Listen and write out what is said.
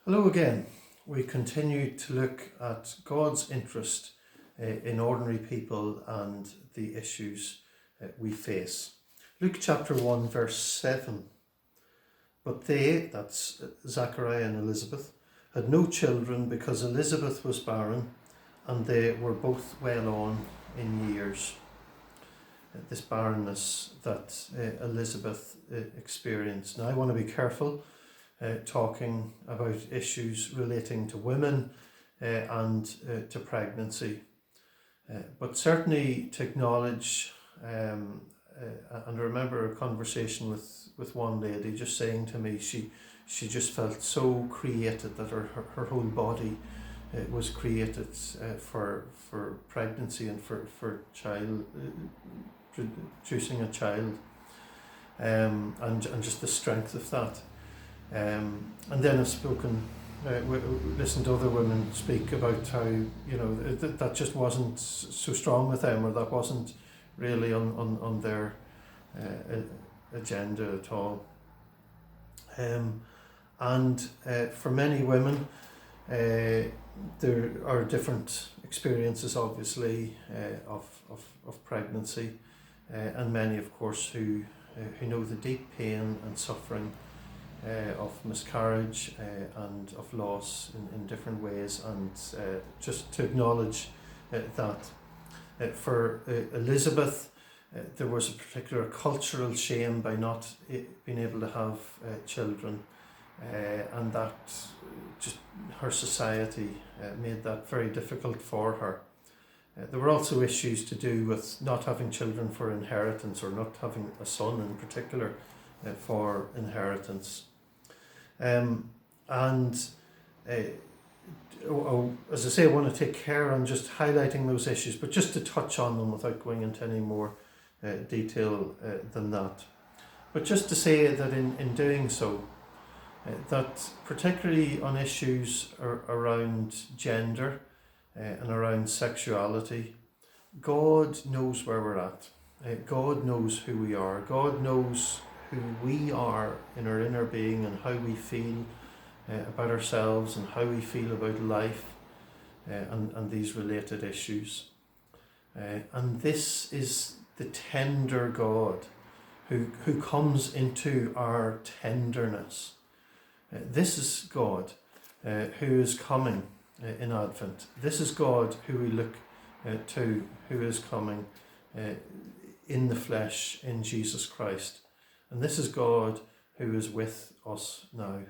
Hello again. We continue to look at God's interest in ordinary people and the issues we face. Luke chapter 1 verse 7. But they, that's Zachariah and Elizabeth, had no children because Elizabeth was barren and they were both well on in years. This barrenness that Elizabeth experienced. Now I want to be careful talking about issues relating to women and to pregnancy. But certainly to acknowledge, and I remember a conversation with one lady just saying to me, she just felt so created that her whole body was created for pregnancy and for child, producing a child, and just the strength of that. And then I've listened to other women speak about how, that just wasn't so strong with them, or that wasn't really on their agenda at all. And for many women, there are different experiences, obviously, of pregnancy, and many, of course, who know the deep pain and suffering of miscarriage and of loss in different ways, and just to acknowledge that for Elizabeth there was a particular cultural shame by not being able to have children, and that just her society made that very difficult for her. There were also issues to do with not having children for inheritance, or not having a son in particular for inheritance. As I say, I want to take care on just highlighting those issues, but just to touch on them without going into any more detail than that. But just to say that in doing so, that particularly on issues around gender and around sexuality, God knows where we're at. God knows who we are. God knows who we are in our inner being, and how we feel about ourselves, and how we feel about life, and these related issues. And this is the tender God who comes into our tenderness. This is God who is coming in Advent. This is God who we look to, who is coming in the flesh in Jesus Christ. And this is God who is with us now.